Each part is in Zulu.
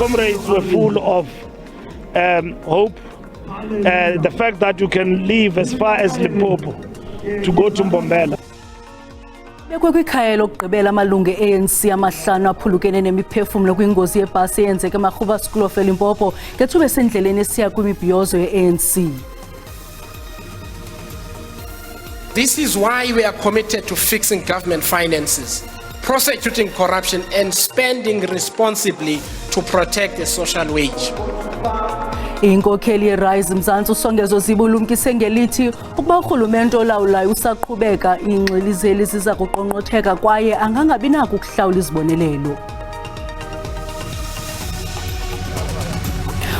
comrades were full of hope. The fact that you can leave as far as Limpopo to go to Mbombela. Bekwekhaya lokugqibela amalungu ANC amahlanu aphulukene nemiphefumulo kwingozi yebhasi eyenzeke eMakhuba School of Limpopo ngethuba esendleleni esiya kwimibhiyozo ye-ANC. This is why we are committed to fixing government finances, prosecuting corruption and spending responsibly to protect the social wage. Inkokheli yeRise Mzansi uSongezo zibulumkise ngelithi ukuba urhulumente olawulayo usaqhubeka ingxilizeli ziza kuqonqotheka kwaye angangabi nako ukuhlawula izibonelelo.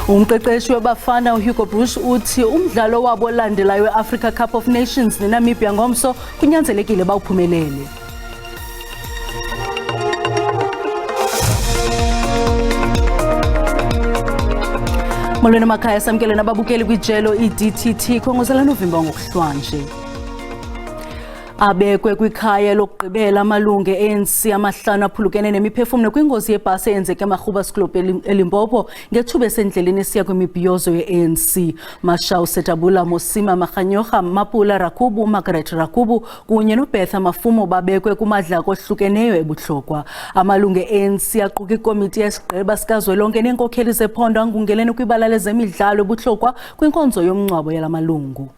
Umqeqeshi wabafana uHugo Bush uthi umdlalo wabo olandelayo weAfrica Cup of Nations neNamibia ngomso kunyanzelekile bawuphumelele. Molweni makhaya samkele nababukeli kwijelo iDTT khongozela November ngokuhlwanje. Abekwe kwikhaya lokugqibela amalungu ANC amahlanu aphulukene nemiphefumulo kwingozi yebhasi eyenzeke eMakhuba School eLimpopo ngethuba esendleleni esiya kwimibhiyozo ye-ANC. Mashau Setabula Mosima Makhanyoha Mapula Rakubu Margaret Rakubu kunye noBetha Mafumo babekwe kumadlako ohlukeneyo ebuhlokwa. Amalungu e-ANC aquka ikomiti yesigqeba sikazwelonke neenkokheli zephondo angungelene kwibala lezemidlalo ebuhlokwa kwinkonzo yomngcwabo yalamalungu.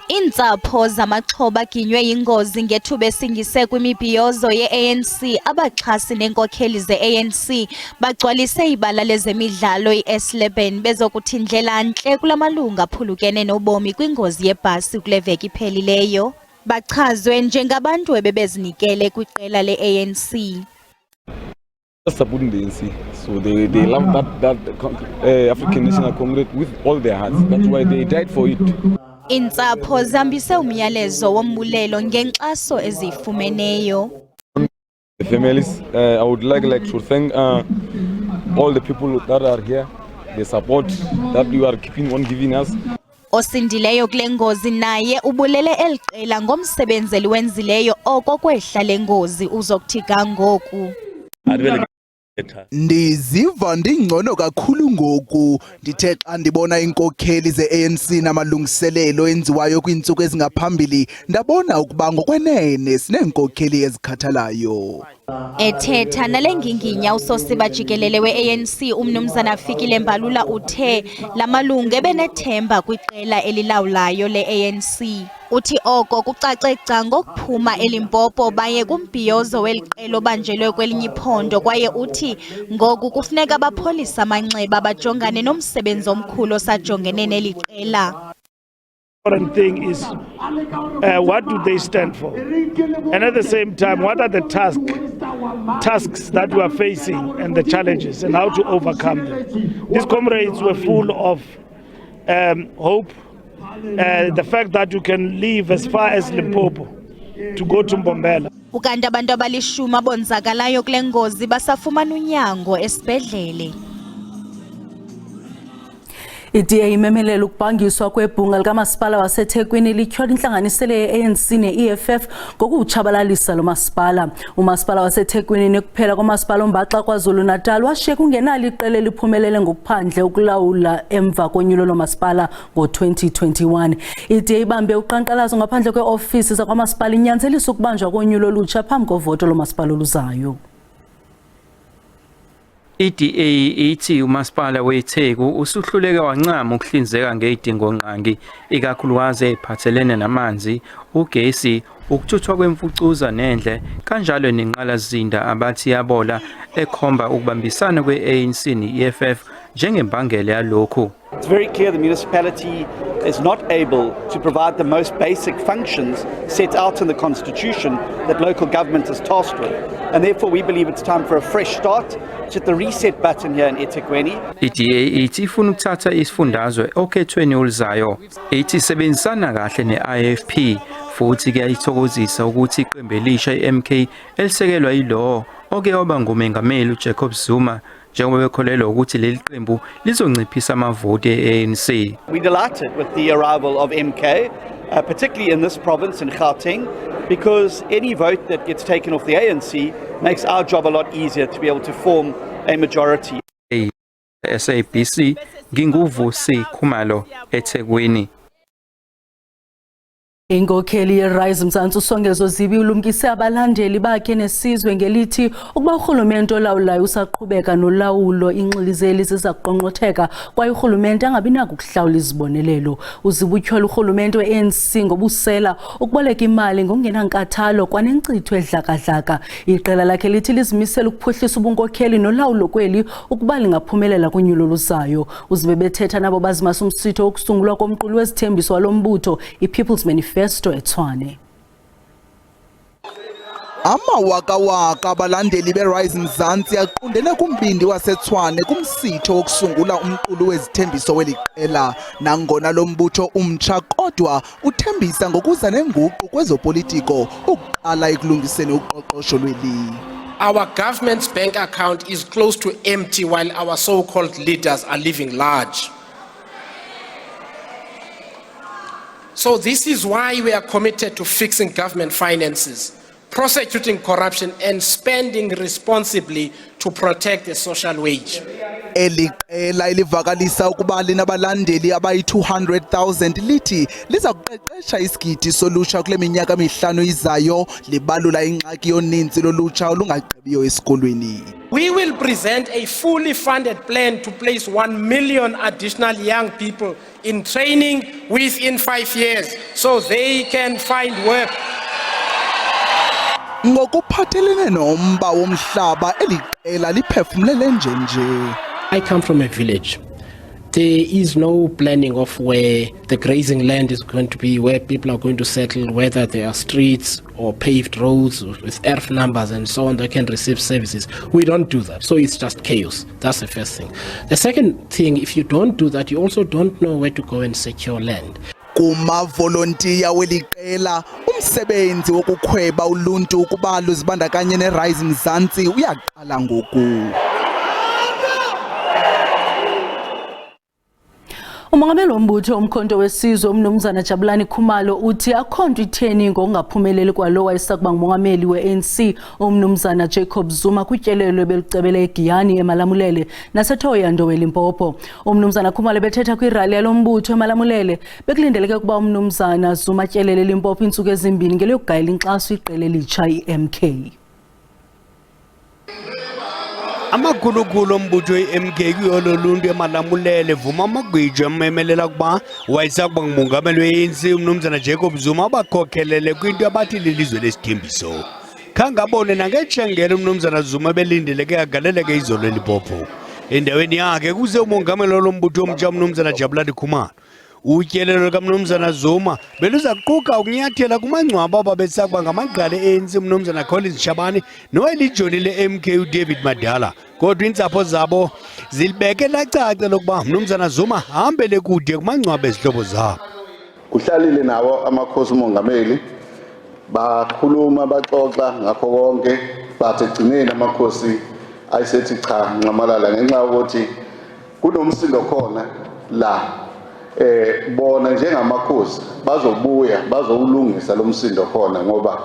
Iintsapho zamaxhoba ginywe yingozi ngethuba esingise kwimibhiyozo ye-ANC. Abaxhasi neenkokheli ze-ANC bagcwalise ibala lezemidlalo i-S11 bezokuthi ndlelantle kulamalungu aphulukene nobomi kwingozi yebhasi kule veki iphelileyo. Bachazwe njengabantu ebebezinikele kwiqela le-ANC. Supporting the ANC, so they love that African National Congress with all their hearts. That's why they died for it. Iintsapho zambise umyalezo wombulelo ngenkxaso ezifumeneyo. The families, I would like to thank all the people that are here, the support that you are keeping on giving us. Osindileyo kule ngozi naye ubulele eliqela ngomsebenzeli wenzileyo oko kwehla lengozi uzokuthi kangoku. Ndiziva ndingcono kakhulu ngoku ndithe xa ndibona inkokheli ze-ANC namalungiselelo enziwayo kwiintsuku ezingaphambili ndabona ukuba ngokwenene sineenkokheli ezikhathalayo. Ethetha nale nginginya usosiba jikelele we-ANC umnumzana Fikile Mbalula uthe lamalungu ebenethemba kwiqela elilawulayo le-ANC. Uthi oko kucace ca ngokuphuma eLimpopo baye kumbhiyozo weliqela obanjelwe kwelinye iphondo kwaye uthi ngoku kufuneka abapolisa amanxeba bajongane nomsebenzi omkhulu osajongene neli qela. Important thing is what do they stand for, and at the same time what are the tasks that we are facing and the challenges and how to overcome them. These comrades were full of hope. The fact that you can leave as far as Limpopo to go to Mbombela. Ukanti abantu abalishumi abonzakalayo kule ngozi basafumana unyango esibhedlele. IDA imemelela ukubhangiswa kwebhunga likamasipala waseThekwini lityhola intlanganisela ye-ANC ne-EFF ngokutshabalalisa lo masipala. Umasipala waseThekwini nekuphela kwamasipala ombaxa KwaZulu-Natal washiye kungenalo iqela eliphumelele ngokuphandle ukulawula emva konyulo lomasipala ngo-2021. IDA ibambe uqhankqalazo ngaphandle kweofisi zakwamasipala inyanzelisa ukubanjwa konyulo olutsha phambi kovoto lomasipala oluzayo. IDA ithi umasipala weTheku usuhluleka wancama ukuhlinzeka ngezidingo nqangi ikakhulukazi eziphathelene namanzi, ugesi, ukuthuthwa kwemfucuza nendle kanjalo nenqalazinda abathi yabola ekhomba ukubambisana kwe-ANC ne-EFF njengembangela yalokhu. It's very clear the municipality is not able to provide the most basic functions set out in the constitution that local government is tasked with. And therefore we believe it's time for a fresh start. To hit the reset button here in eThekwini. IDA ithi ifuna ukuthatha isifundazwe okhethweni oluzayo. Ithi sebenzisana kahle ne-IFP futhi kuyayithokozisa ukuthi iqembu elisha iMK elisekelwa yilo oke oba ngumengameli uJacob Zuma njengoba bekholelwa ukuthi leli qembu lizonciphisa amavoti e-ANC. We're delighted with the arrival of MK. particularly in this province, in Gauteng, because any vote that gets taken off the ANC makes our job a lot easier to be able to form a majority. SABC nginguvusi Khumalo eThekwini. Inkokheli yeRise Mzansi uSongezo Zibi ulumkise abalandeli bakhe nesizwe ngelithi ukuba urhulumente olawulayo usaqhubeka nolawulo inxilizeli zizakuqonqotheka kwaye urhulumente angabinako ukuhlawula izibonelelo. Uzibi utyhola urhulumente we-ANC ngobusela ukuboleka imali ngokungenankathalo kwanenkcitho edlaka-dlaka. Iqela lakhe lithi lizimisela ukuphuhlisa ubunkokheli nolawulo kweli ukuba lingaphumelela kunyulo luzayo. Uzibe bethetha nabo bazimasa umsitho wokusungulwa komqulu wezithembiso walo mbutho i-People's Manifesto eTshwane. Amawakawaka abalandeli beRise Mzansi aqondene kumbindi waseTshwane kumsitho wokusungula umqulu wezithembiso weliqela. Nangona lo mbutho umtsha kodwa uthembisa ngokuza nenguqu kwezopolitiko ukuqala ekulungiseni uqoqosho lweli. Our government's bank account is close to empty while our so-called leaders are living large. So this is why we are committed to fixing government finances, prosecuting corruption and spending responsibly to protect the social wage. Eliqela elivakalisa ukuba linabalandeli abayi-200,000 lithi liza kuqeqesha isigidi solutsha kule minyaka mihlanu izayo libalula ingxaki yoninzi lolutsha olungagqibiyo esikolweni. We will present a fully funded plan to place 1 million additional young people in training within 5 years so they can find work. Ngokuphathelene nomba womhlaba eliqela liphefumlele nje. I come from a village. There is no planning of where the grazing land is going to be, where people are going to settle, whether there are streets or paved roads with earth numbers and so on that can receive services. We don't do that. So it's just chaos. That's the first thing. The second thing, if you don't do that, you also don't know where to go and secure land. Kumavolontiya weliqela umsebenzi wokukhweba uluntu ukuba luzibandakanye neRise Mzansi uyaqala ngoku. Umongameli wombutho umkhonto wesizwe umnumzana Jabulani Khumalo uthi akhonto itheni ngokungaphumeleli kwalowa isakuba ngumongameli we-ANC umnumzana Jacob Zuma kutyelelo belicebele eGiyani eMalamulele naseThohoyandou eLimpopo. Umnumzana Khumalo bethetha kwirali yalombutho eMalamulele bekulindeleke ukuba umnumzana Zuma atyelele eLimpopo iintsuku ezimbini ngeliyokugayela inkxaso iqela elitsha i-MK. Amakhulukhulu ombutho i-MK kuyolo luntu eMalamulele vuma amagwijo amemelela kuba wayesakuba ngumongameli we-ANC umnumzana Jacob Zuma abakhokhelele kwinto abathi lilizwe lesithembiso. Khangabone nangetshengelo umnumzana Zuma belindeleke agaleleke izolo eLimpopo. Endaweni yakhe kuze umongameli lombutho omtsha umnumzana Jabulani Khumalo. Utyelelo kamnumzana Zuma beluzaquka ukunyathela kumangcwaba ababesakuba ngamagqala e-ANC umnumzana Collins Shabane noelijoni le-MK uDavid Madala. Kodwa iintsapho zabo zilibeke lacace lokuba umnumzana Zuma hambele kude kumangcwaba ezihlobo zabo. Kuhlalile nawo amakhosi umongameli bakhuluma baxoxa ngakho konke bathi egcineni amakhosi ayisethi cha nqamalala ngenxa ukuthi kunomsindo khona la bona njengamakhosi bazobuya bazowulungisa lo msindo khona ngoba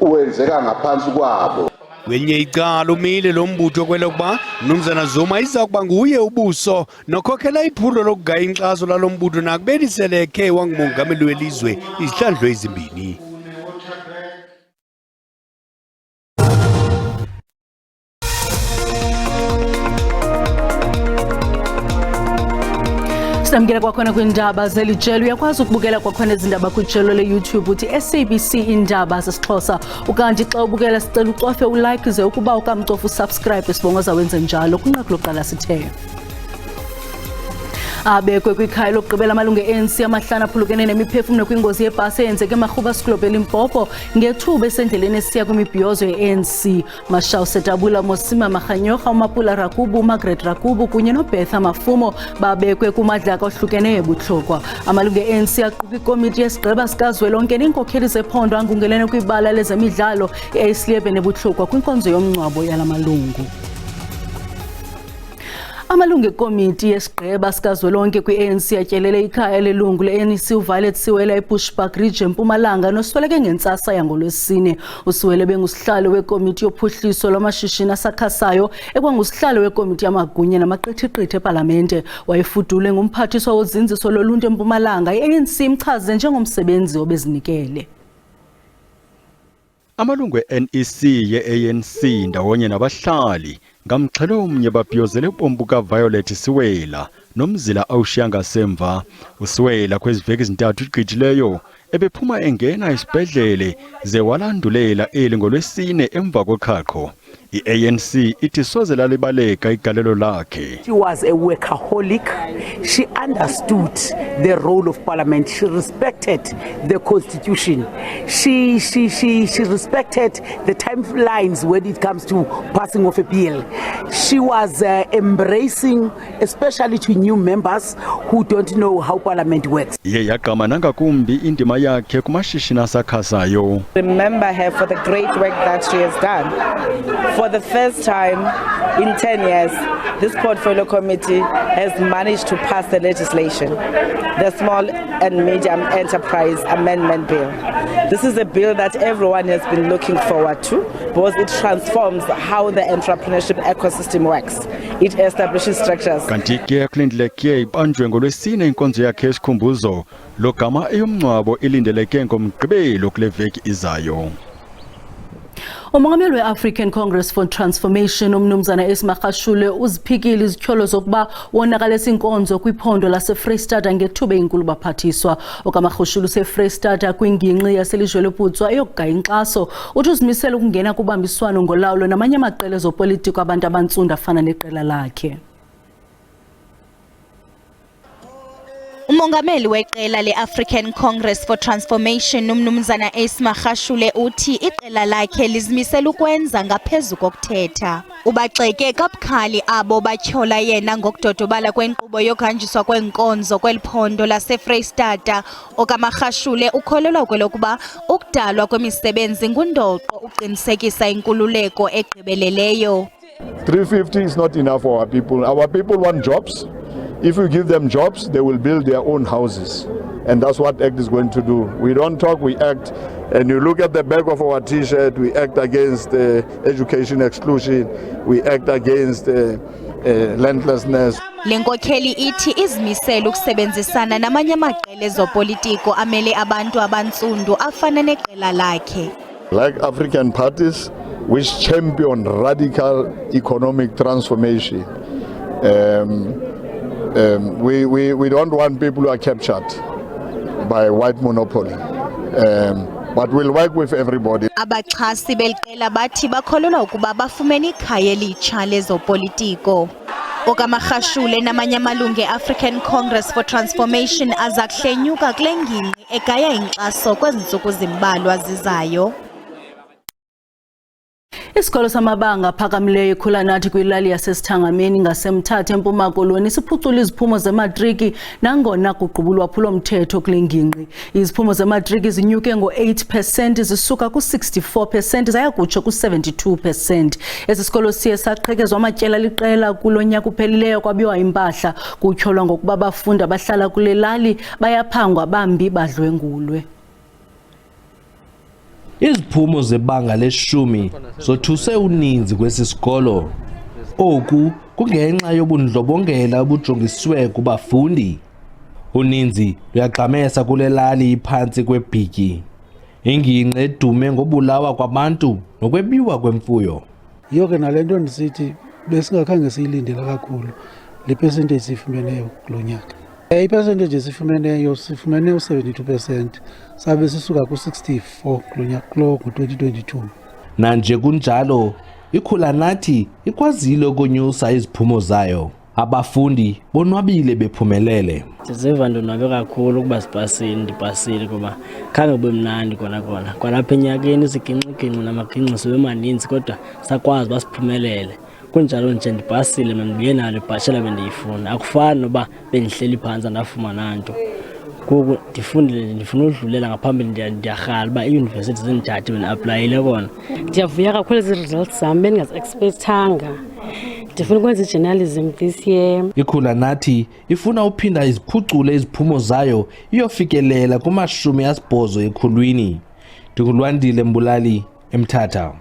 uwenzeka ngaphansi kwabo. Kwenye icala umile lo mbutho kwelokuba umnumzana Zuma izakuba nguye ubuso nokhokhela iphulo lokugaya inkxaso lalo mbutho nakubeliseleke wangumongameli welizwe izihlandlo ezimbini. Samkela kwakhona kwindaba zelijelo uyakwazi ukubukela kwakhona izindaba kwijelo le-YouTube uthi SABC Iindaba zesiXhosa ukanti xa ubukela sicela ucofe ulike ze ukuba ukamcofa usubscribe sibongoza wenze njalo kwinqaku lokuqala sithe abekwe kwikhaya lokugqibela amalungu e-ANC amahlanu aphulukene nemiphefumlo kwingozi yebhasi eyenzeke eMakhuba School eLimpopo ngethuba esendleleni esiya kwimibhiyozo ye-ANC. Mashau Setabula, Mosima Makhanyorha, Umapula Rakubu, Margaret Rakubu kunye noBetha Mafumo babekwe kumadlaka ohlukeneyo ebuhlokwa. Amalungu e-ANC aquka ikomiti yesigqeba sikazwelonke neenkokheli zephondo angungelene kwibala lezemidlalo i-ACLF ebuhlokwa kwinkonzo yomngcwabo yala malungu. Amalungu ekomiti yesigqeba sikazwelonke kwi-ANC atyelele ikhaya lelungu le-ANC uViolet Siwela eBushbuck Region Mpumalanga nosweleke ngentsasa yangoLwesine. uSiwela bengusihlalo wekomiti yophuhliso lwamashishini asakhasayo ekwangusihlalo wekomiti yamagunya namaqithiqithi eParlamente. Wayefudule ngumphathiswa wozinziso loluntu eMpumalanga. I-ANC imchaze njengomsebenzi obezinikele. Amalungu e-NEC ye-ANC ndawonye nabahlali ngamxhelo omnye babhiyozele bombuka Violet Siwela nomzila awushiya ngasemva. uSiwela kweziveki ezintathu igqithileyo ebephuma engena isibhedlele ze walandulela eli ngoLwesine emva kwekhakho. I-ANC ithi soze lalibaleka igalelo lakhe. She was a workaholic. She understood the role of Parliament. She respected the Constitution. She respected the timelines when it comes to passing of a bill. She was embracing, especially to new members who don't know how Parliament works. Iye yagqama nangakumbi indima yakhe kumashishini asakhasayo. Remember her for the great work that she has done. For the first time in 10 years, this portfolio committee has managed to pass the legislation, the Small and Medium Enterprise Amendment Bill. This is a bill that everyone has been looking forward to because it transforms how the entrepreneurship ecosystem works. It establishes structures. Kanti ke kulindleke ibanjwe ngoLwesine inkonzo yakhe yesikhumbuzo logama eyomncwabo ilindeleke ngomgqibelo kule veki izayo. Umongameli we-African Congress for Transformation umnumzana Esimakashule uziphikile izityholo zokuba wonakalisa inkonzo kwiphondo laseFreystata ngethuba enkulu baphathiswa. okaMagashule useFreystata kwingingqi yaselizwe lePutswa eyokugaya inkxaso. Uthi uzimisele ukungena kubambiswano ngolawulo namanye amaqela ezopolitiko abantu abantsundu afana neqela lakhe. Umongameli weqela le-African Congress for Transformation umnumzana Esimakashule uthi iqela lakhe lizimisela ukwenza ngaphezu kokuthetha. Ubaxeke kabukhali abo batyhola yena ngokudodobala kwenkqubo yokuhanjiswa kwenkonzo kweliphondo laseFreystata. okaMagashule ukholelwa kwelokuba ukudalwa kwemisebenzi ngundoqo uqinisekisa inkululeko egqibeleleyo. 350 is not enough for our people. Our people want jobs. If we give them jobs, they will build their own houses. And that's what ACT is going to do. We don't talk, we act. And you look at the back of our t-shirt, we act against education exclusion, we act against landlessness. Lenkokheli ithi izimisela ukusebenzisana namanye amaqela ezopolitiko amele abantu abantsundu afana neqela lakhe. Like African parties which champion radical economic transformation. We don't want people who are captured by white monopoly, but we'll work with everybody. Abaxhasi beliqela bathi bakholelwa ukuba bafumene ikhaya elitsha lezopolitiko. okaMagashule namanye amalungu e-African Congress for Transformation aza kuhlenyuka kule ngingqi egaya inkxaso kwezi ntsuku zimbalwa zizayo. Isikolo samabanga aphakamileyo eKhulanathi kwilali yasesithangameni ngasemthatha eMpuma Koloni siphucula iziphumo zematriki nangona kuqubula ulwaphulomthetho kule ngingqi. Iziphumo zematriki zinyuke ngo-8% zisuka ku-64% zaya kutsho ku-72%. Esi sikolo siye saqhekezwa amatyela liqela kulo nyaka uphelileyo kwabiwa impahla. Kutyholwa ngokuba abafundi abahlala kule lali bayaphangwa bambi badlwengulwe. Iziphumo zebanga leshumi zothuse uninzi kwesi sikolo. Oku kungenxa yobundlobongela obujongiswe kubafundi. Uninzi luyagqamesa kule lali iphantsi kwebhityi. Ingingqi edume ngobulawa kwabantu nokwebiwa kwemfuyo. Yiyo ke nale nto ndisithi besingakhange siyilindele kakhulu le percentage sifumeneyo kulo nyaka. I-percentage esifumeneyo sifumene u-72%, sabe sisuka ku-64 kulo nyaka ngo-2022. Nanje kunjalo, iKhulanathi ikwazile ukonyusa iziphumo zayo. Abafundi bonwabile bephumelele. Siziva ndonwabe kakhulu ukuba ndipasile kuba khange kube mnandi kona. Kwalapha enyakeni siginxiginxi namagingxisi bemaninzi kodwa sakwazi basiphumelele. Kunjalo nje ndipasile mandibuye nalo ibhatshela bendiyifuna. Akufani noba bendihleli phantsi ndafumana nto. Ngoku ndifuna udlulela ngaphambili ndiyarhala uba iiyunivesithi zindithathe bendiaplayile kona. Ndiyavuya kakhulu ezi results zam bendingazi-expectanga. ndifuna ukwenza journalism this year. Ikhula nathi ifuna uphinda iziphucule iziphumo zayo iyofikelela kuma-80 ekhulwini. Ndikulwandile Mbulali eMthatha.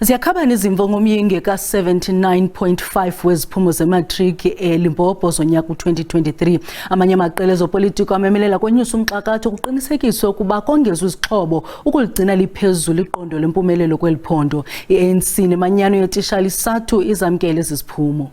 Ziyakhabana izimvo ngomyinge ka-79.5 weziphumo zematriki eLimpopo zonyaka u-2023. Amanye amaqela ezopolitiko amemelela konyusa umxakatho kuqinisekiswe ukuba kongezwa izixhobo ukuligcina liphezulu iqondo lempumelelo kweli phondo. I-ANC nemanyano yetishala isathu izamkele ezi ziphumo.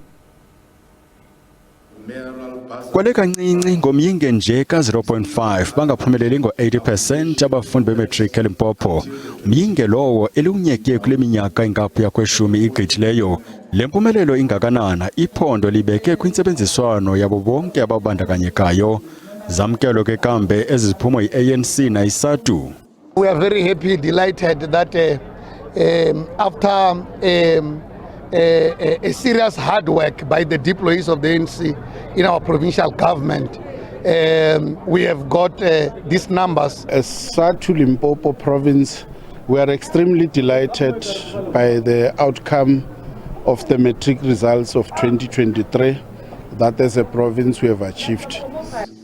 Kwale kancinci ngomyinge nje ka-0.5 bangaphumeleli ngo-80% abafundi bematriki eLimpopo. Myinge lowo eliunyeke kule minyaka ingaphaya kweshumi igqithileyo. Le mpumelelo ingakanana iphondo libeke kwintsebenziswano yabo bonke ababandakanyekayo. Zamkelo ke kambe ezi ziphumo yi-ANC na isatu. We are very happy, delighted that after a serious hard work by the deployees of the ANC in our provincial government, we have got these numbers. As SABC Limpopo province, we are extremely delighted by the outcome of the matric results of 2023 that as a province we have achieved.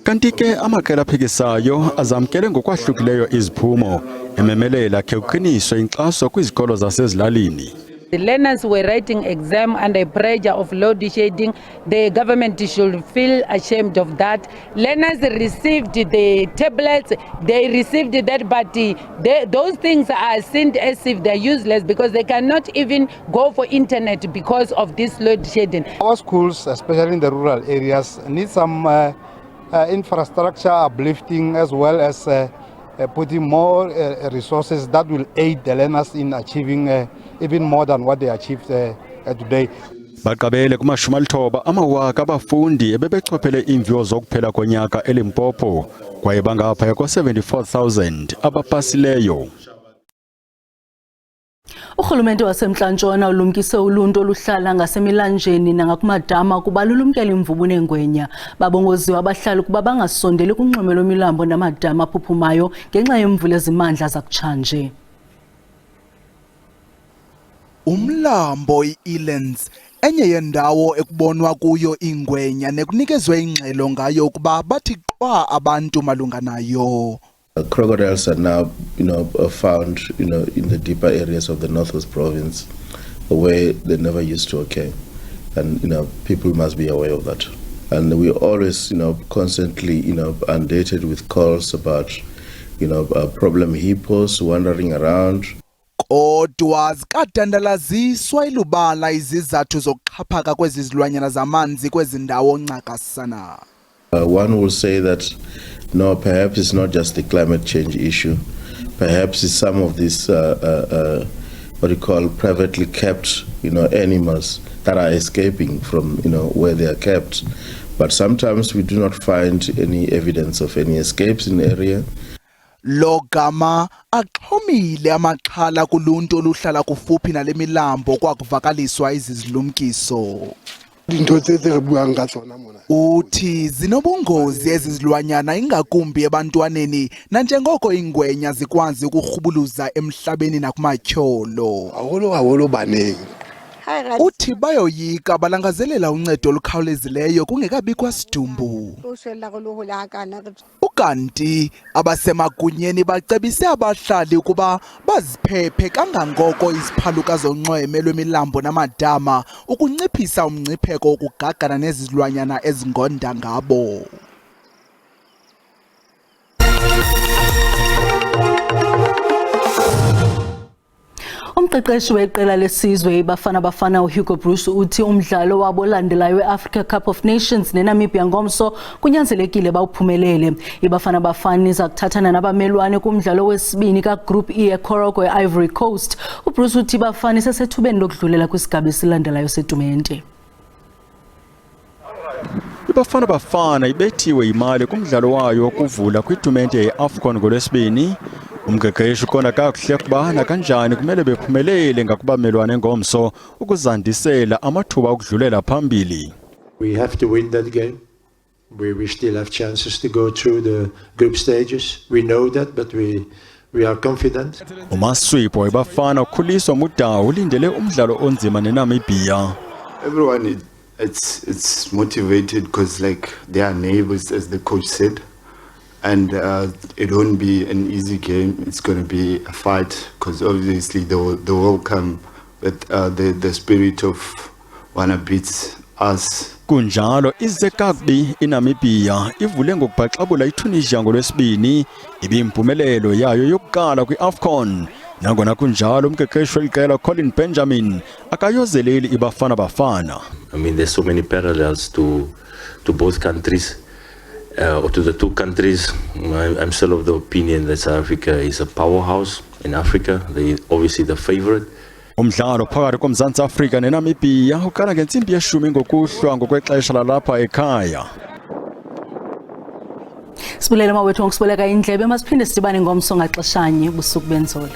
Kanti ke amaqela aphikisayo azamkele ngokwahlukileyo iziphumo ememelela ke uqiniswe inkxaso kwizikolo zasezilalini. The learners were writing exam under pressure of load shedding. The government should feel ashamed of that. Learners received the tablets, they received that, but those things are seen as if they're useless because they cannot even go for internet because of this load shedding. Our schools, especially in the rural areas, need some infrastructure uplifting as well as putting more resources that will aid the learners in achieving even more than what they achieved today. Baqabele kuma-90 amawaka abafundi ebebechophele iimviwo zokuphela konyaka eLimpopo kwaye bangaphaya kwa-74,000 abapasileyo. Urhulumente waseMntla-Ntshona ulumkise uluntu oluhlala ngasemilanjeni nangakumadama ukuba lulumkele imvubu neengwenya. Babongoziwe abahlali ukuba bangasondeli kunxweme lwemilambo namadama aphuphumayo ngenxa yemvula ezimandla zakutshanje. Umlambo i-Elands enye yendawo ekubonwa kuyo ingwenya nekunikezwe ingxelo ngayo ukuba bathi qwa abantu malunga nayo. Crocodiles are now, found, in the deeper areas of the Northwest Province, where they never used to occur, and people must be aware of that. And we always, constantly, inundated with calls about, problem hippos wandering around. Kodwa zikadandalaziswa ilubala izizathu zokuxhaphaka kwezi zilwanyana zamanzi kwezi ndawo ncakasana. One will say that no, perhaps it's not just the climate change issue. Perhaps it's some of these what you call privately kept, animals that are escaping from, where they are kept. But sometimes we do not find any evidence of any escapes in the area. Logama axhomile amaxhala kuluntu oluhlala kufuphi nale milambo kwakuvakaliswa izizilumkiso. Uthi zinobungozi ezi zilwanyana ingakumbi ebantwaneni nanjengoko ingwenya zikwazi ukurhubuluza emhlabeni nakumatyholo. Uthi bayoyika balangazelela uncedo olukhawulezileyo kungekabikho sidumbu. Ukanti abasemagunyeni bacebise abahlali ukuba baziphephe kangangoko iziphaluka zonxweme lwemilambo namadama ukunciphisa umngcipheko wokugagana nezizilwanyana ezingonda ngabo. Umqeqeshi weqela lesizwe iBafana Bafana uHugo Bruce uthi umdlalo wabo olandelayo weAfrica Cup of Nations neNamibia ngomso kunyanzelekile bawuphumelele. iBafana Bafana iza kuthathana nabamelwane kumdlalo wesibini kaGroup E eCorocwe eIvory Coast. uBruce uthi iBafana isesethubeni lokudlulela kwisigaba esilandelayo setumente. iBafana Bafana ibethiwe imali kumdlalo wayo wokuvula kwitumente yeAFCON ngolwesibini. Umqeqeshi uqonda kakuhle ukuba nakanjani kumele bephumelele ngakubamelwane ngomso ukuzandisela amathuba okudlulela phambili. We have to win that game. We still have chances to go through the group stages. We know that, but we We are confident. uMaswipo ebafana ukhuliswa mudawu ulindele umdlalo onzima neNamibia. Everyone it's motivated because like they are neighbors, as the coach said, and it won't be an easy game. It's going to be a fight because obviously they will come with the spirit of wanna beat us. Kunjalo izekagbi iNamibia ivule ngokubhaxabula iTunisia ngolwesibini ibimpumelelo yayo yokuqala kwiAfcon. Nangona kunjalo umqeqeshi weqela Colin Benjamin akayozeleli ibafana bafana. I mean, there's so many parallels to both countries, or to the two countries. I'm still of the opinion that South Africa is a powerhouse in Africa. They obviously the favorite. Umdlalo phakathi koMzantsi Afrika neNamibia uqala ngensimbi yeshumi ngokuhlwa ngokwexesha lalapha ekhaya. Sibulele mawethu ngokusibeleka indlebe masiphinde sidibane ngomso ngaxeshanye ubusuku benzolo.